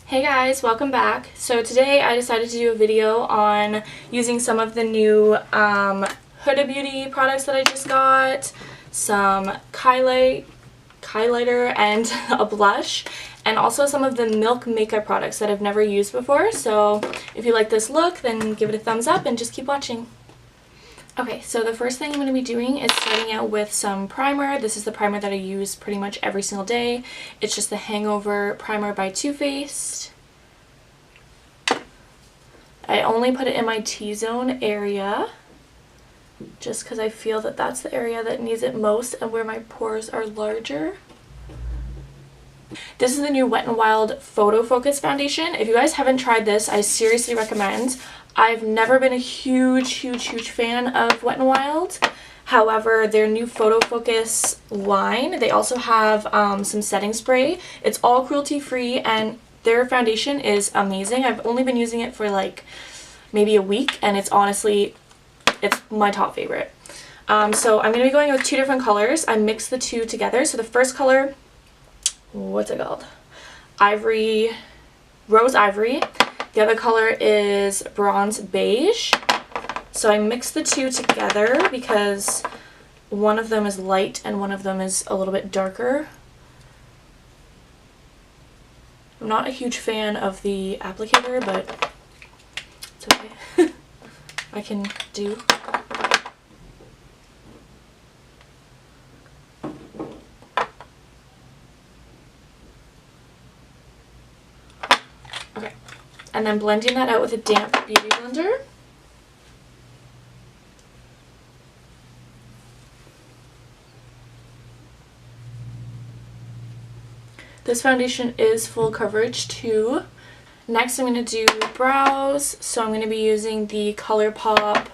Hey guys, welcome back. So today I decided to do a video on using some of the new Huda Beauty products that I just got, some kylighter and a blush, and also some of the Milk makeup products that I've never used before. So if you like this look, then give it a thumbs up and just keep watching. Okay, so the first thing I'm going to be doing is starting out with some primer. This is the primer that I use pretty much every single day. It's just the Hangover primer by Too Faced. I only put it in my T-zone area just because I feel that that's the area that needs it most and where my pores are larger. This is the new Wet n Wild Photo Focus Foundation. If you guys haven't tried this, I seriously recommend. I've never been a huge fan of Wet n Wild. However, their new Photo Focus line, they also have some setting spray. It's all cruelty-free and their foundation is amazing. I've only been using it for like maybe a week and it's honestly, it's my top favorite. So I'm going to be going with two different colors. I mixed the two together. So the first color, what's it called? Rose Ivory. The other color is Bronze Beige. So I mixed the two together because one of them is light and one of them is a little bit darker. I'm not a huge fan of the applicator, but it's okay. I can do. Okay, and then blending that out with a damp beauty blender. This foundation is full coverage too. Next I'm going to do brows, so I'm going to be using the ColourPop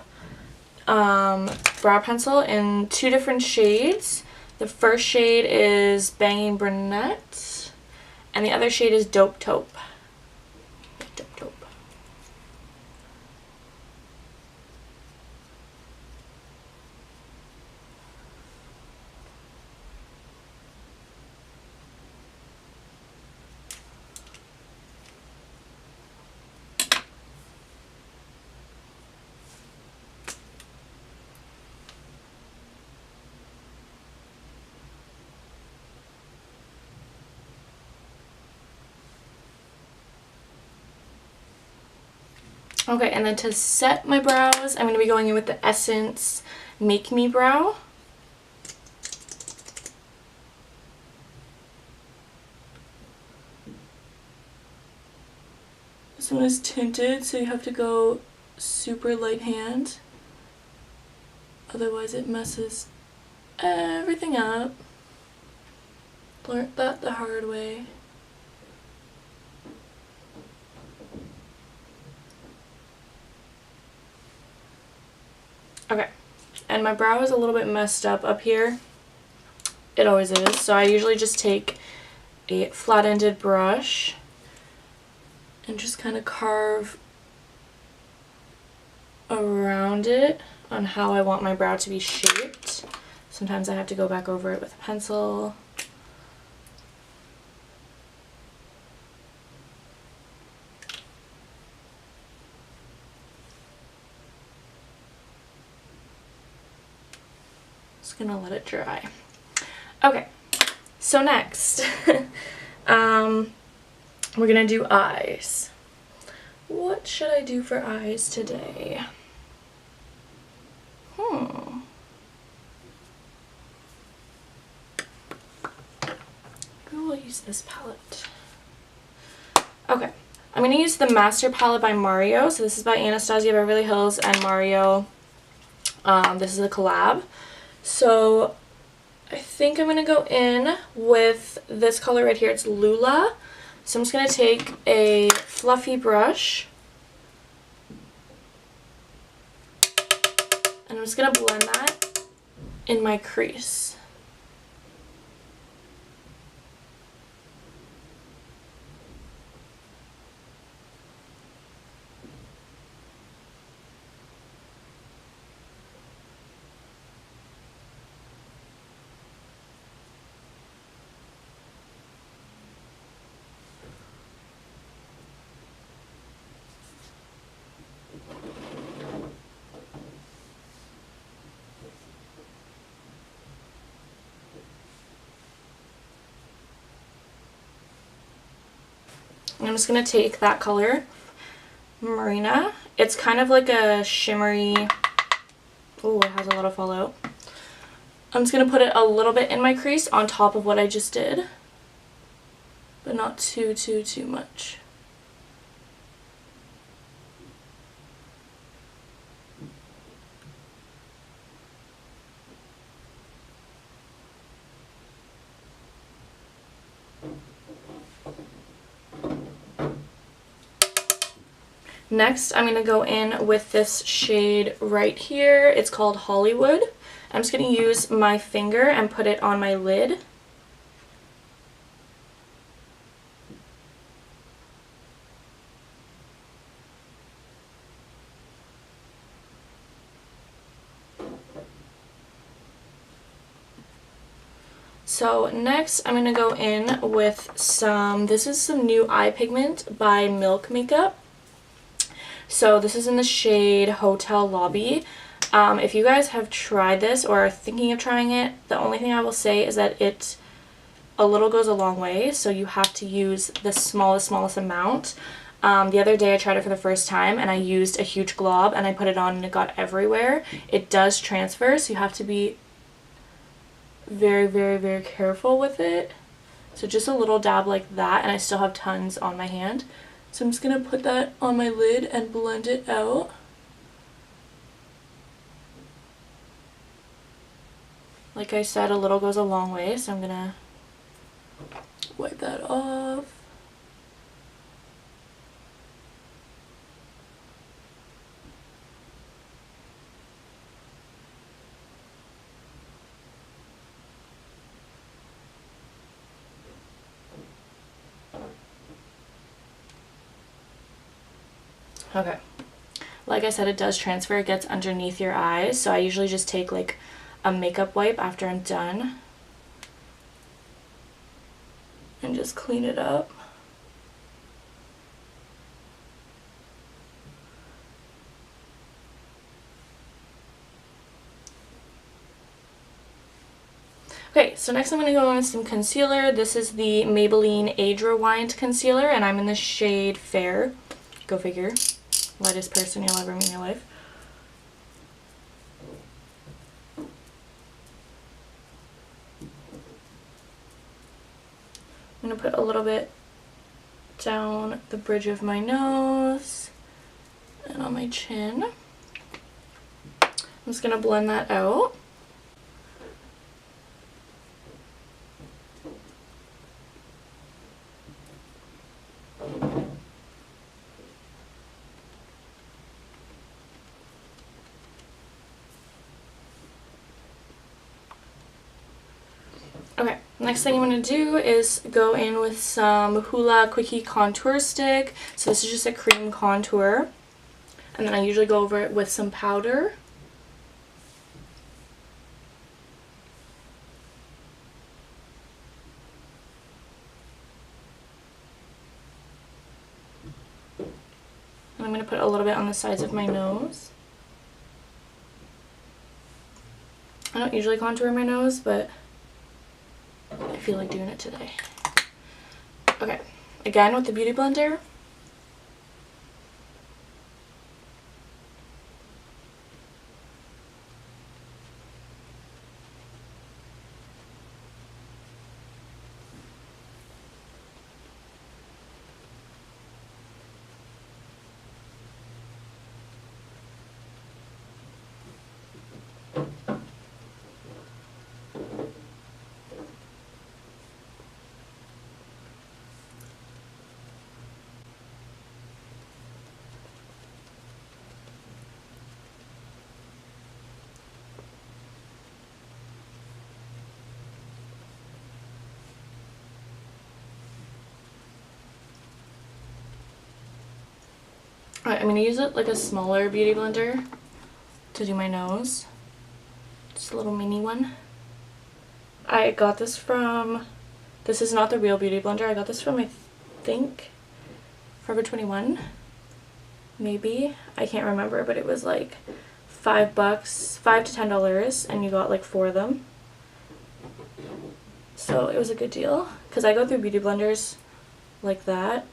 brow pencil in two different shades. The first shade is Banging Brunette, and the other shade is Dope Taupe. Okay, and then to set my brows, I'm going to be going in with the Essence Make Me Brow. This one is tinted, so you have to go super light hand. Otherwise it messes everything up. Learned that the hard way. Okay, and my brow is a little bit messed up here. It always is. So I usually just take a flat-ended brush and just kind of carve around it on how I want my brow to be shaped. Sometimes I have to go back over it with a pencil. Just gonna let it dry. Okay, so next we're gonna do eyes. What should I do for eyes today? I will use this palette. Okay, I'm gonna use the Master Palette by Mario. So this is by Anastasia, Beverly Hills, and Mario. This is a collab. So I think I'm going to go in with this color right here. It's Lula. So I'm just going to take a fluffy brush and I'm just going to blend that in my crease. I'm just going to take that color, Marina. It's kind of like a shimmery, oh, it has a lot of fallout. I'm just going to put it a little bit in my crease on top of what I just did, but not too much. Next, I'm going to go in with this shade right here. It's called Hollywood. I'm just going to use my finger and put it on my lid. So next I'm going to go in with this is some new eye pigment by Milk Makeup. So this is in the shade Hotel Lobby. If you guys have tried this or are thinking of trying it, the only thing I will say is that a little goes a long way, so you have to use the smallest amount. The other day I tried it for the first time and I used a huge glob and I put it on and it got everywhere. It does transfer, so you have to be very careful with it. So just a little dab like that, and I still have tons on my hand. So I'm just going to put that on my lid and blend it out. Like I said, a little goes a long way, so I'm going to wipe that off. Okay, like I said, it does transfer. It gets underneath your eyes, so I usually just take like a makeup wipe after I'm done and just clean it up. Okay, so next I'm going to go on with some concealer. This is the Maybelline Age Rewind Concealer, and I'm in the shade Fair. Go figure. Lightest person you'll ever meet in your life. I'm going to put a little bit down the bridge of my nose and on my chin. I'm just going to blend that out. Okay, next thing I'm going to do is go in with some Hoola Quickie Contour Stick. So this is just a cream contour. And then I usually go over it with some powder. And I'm going to put a little bit on the sides of my nose. I don't usually contour my nose, but I feel like doing it today. Okay, again with the Beauty Blender. Alright, I'm going to use it like a smaller Beauty Blender to do my nose. Just a little mini one. I got this from, this is not the real Beauty Blender, I got this from, I think, Forever 21, maybe, I can't remember, but it was like $5, $5 to $10, and you got like 4 of them. So it was a good deal, because I go through Beauty Blenders like that,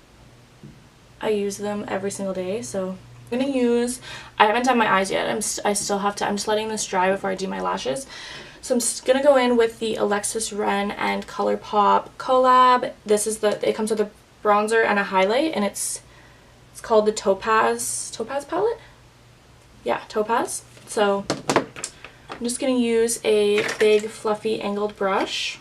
I use them every single day. So I'm going to use, I haven't done my eyes yet. I'm just letting this dry before I do my lashes. So I'm just going to go in with the Alexis Ren and ColourPop collab. This is it comes with a bronzer and a highlight, and it's called the Topaz palette? Yeah, Topaz. So I'm just going to use a big fluffy angled brush.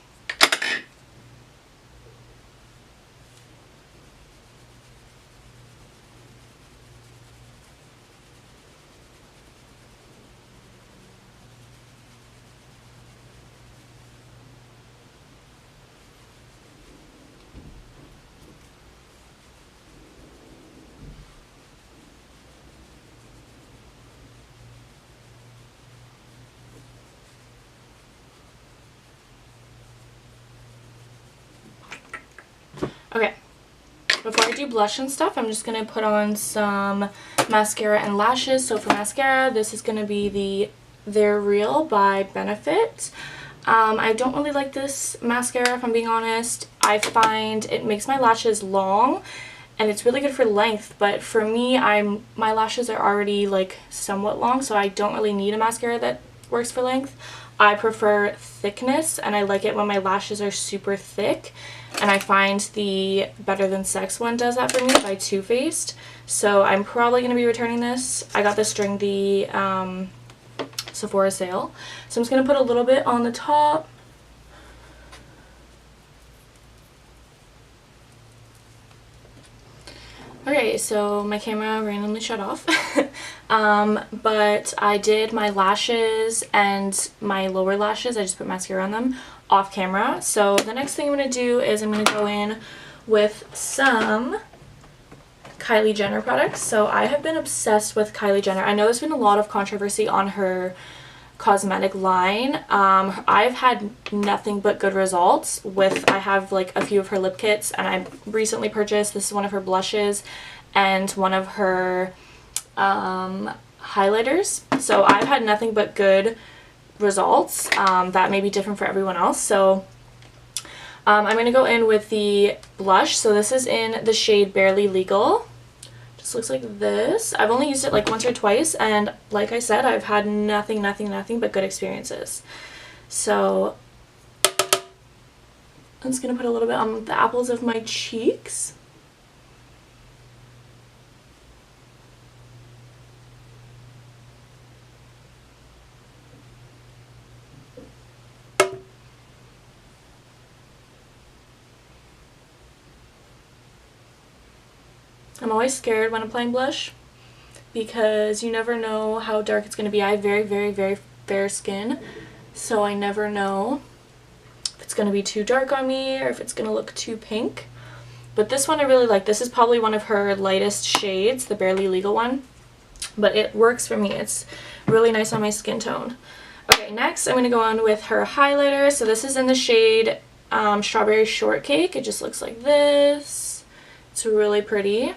Okay, before I do blush and stuff, I'm just going to put on some mascara and lashes. So for mascara, this is going to be the They're Real by Benefit. I don't really like this mascara, if I'm being honest. I find it makes my lashes long, and it's really good for length, but for me, my lashes are already like somewhat long, so I don't really need a mascara that works for length. I prefer thickness, and I like it when my lashes are super thick, and I find the Better Than Sex one does that for me by Too Faced. So I'm probably going to be returning this. I got this during the Sephora sale. So I'm just going to put a little bit on the top. Okay, so my camera randomly shut off. But I did my lashes and my lower lashes, I just put mascara on them, off camera. So the next thing I'm going to do is I'm going to go in with some Kylie Jenner products. So I have been obsessed with Kylie Jenner. I know there's been a lot of controversy on her cosmetic line. I've had nothing but good results with, I have like a few of her lip kits, and I recently purchased, this is one of her blushes and one of her highlighters. So I've had nothing but good results. That may be different for everyone else. So I'm going to go in with the blush. So this is in the shade Barely Legal. Just looks like this. I've only used it like once or twice, and like I said, I've had nothing but good experiences. So I'm just going to put a little bit on the apples of my cheeks. I'm always scared when applying blush because you never know how dark it's going to be. I have very fair skin, so I never know if it's going to be too dark on me or if it's going to look too pink. But this one I really like. This is probably one of her lightest shades, the Barely Legal one, but it works for me. It's really nice on my skin tone. Okay, next I'm going to go on with her highlighter. So this is in the shade Strawberry Shortcake. It just looks like this. It's really pretty.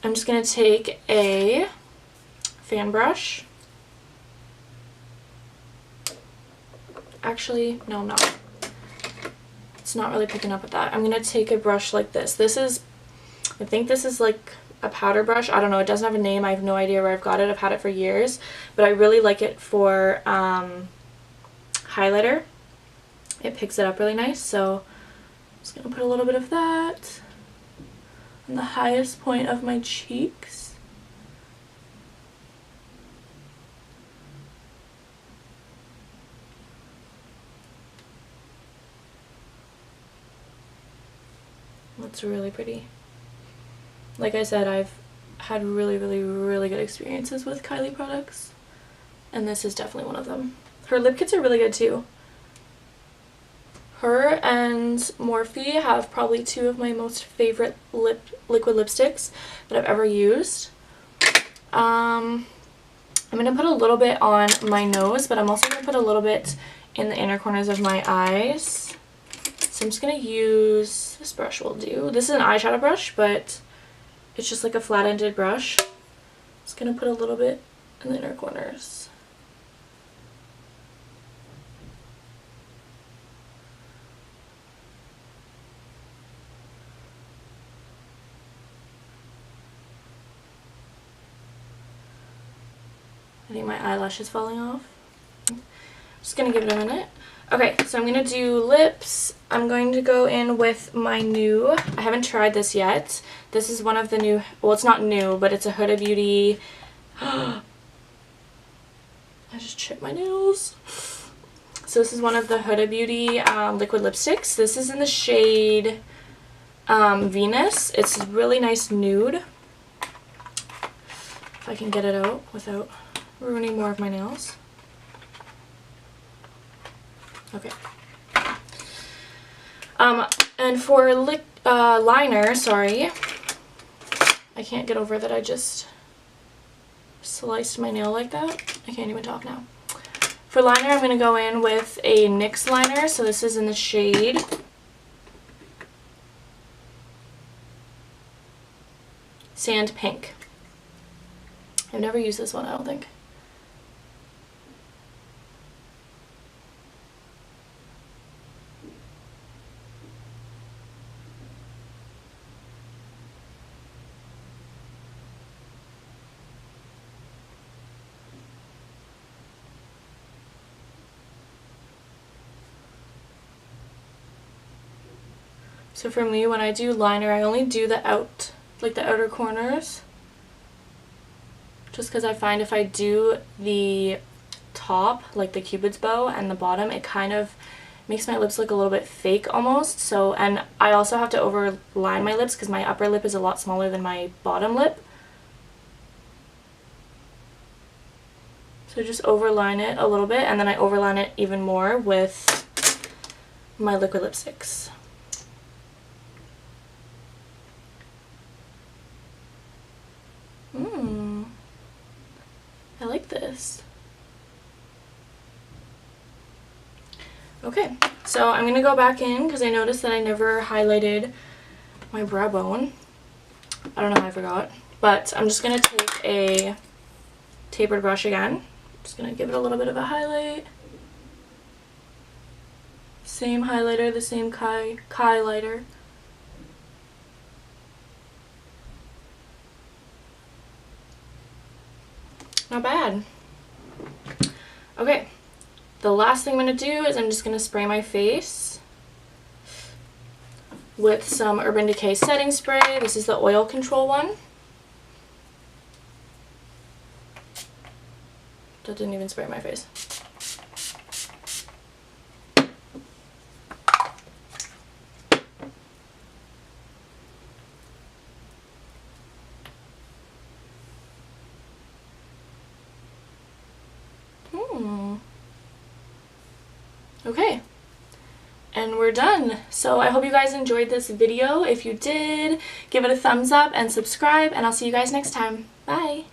I'm just going to take a fan brush. Actually, no, I'm not. It's not really picking up with that. I'm going to take a brush like this. I think this is like a powder brush. I don't know. It doesn't have a name. I have no idea where I've got it. I've had it for years. But I really like it for highlighter. It picks it up really nice. So I'm just going to put a little bit of that on the highest point of my cheeks. That's really pretty. Like I said, I've had really good experiences with Kylie products, and this is definitely one of them. Her lip kits are really good too. Her and Morphe have probably two of my most favorite liquid lipsticks that I've ever used. I'm going to put a little bit on my nose, but I'm also going to put a little bit in the inner corners of my eyes. So I'm just going to use, this brush will do. This is an eyeshadow brush, but it's just like a flat-ended brush. Just going to put a little bit in the inner corners. I think my eyelash is falling off. Just gonna give it a minute. Okay, so I'm gonna do lips. I'm going to go in with my new, I haven't tried this yet. This is one of the new, well, it's not new, but it's a Huda Beauty. I just chipped my nails. So this is one of the Huda Beauty liquid lipsticks. This is in the shade Venus. It's a really nice nude. If I can get it out without ruining more of my nails. Okay. And for liner, sorry, I can't get over that I just sliced my nail like that. I can't even talk now. For liner, I'm going to go in with a NYX liner. So this is in the shade Sand Pink. I've never used this one, I don't think. So for me, when I do liner, I only do the outer corners. Just because I find if I do the top, like the cupid's bow, and the bottom, it kind of makes my lips look a little bit fake almost. So, and I also have to overline my lips because my upper lip is a lot smaller than my bottom lip. So just overline it a little bit, and then I overline it even more with my liquid lipsticks. I like this. Okay, so I'm going to go back in because I noticed that I never highlighted my brow bone. I don't know how I forgot. But I'm just going to take a tapered brush again. Just going to give it a little bit of a highlight. Same highlighter, the same kylighter. Not bad. Okay, the last thing I'm going to do is I'm just going to spray my face with some Urban Decay setting spray. This is the oil control one. That didn't even spray my face. Okay, and we're done. So I hope you guys enjoyed this video. If you did, give it a thumbs up and subscribe, and I'll see you guys next time. Bye!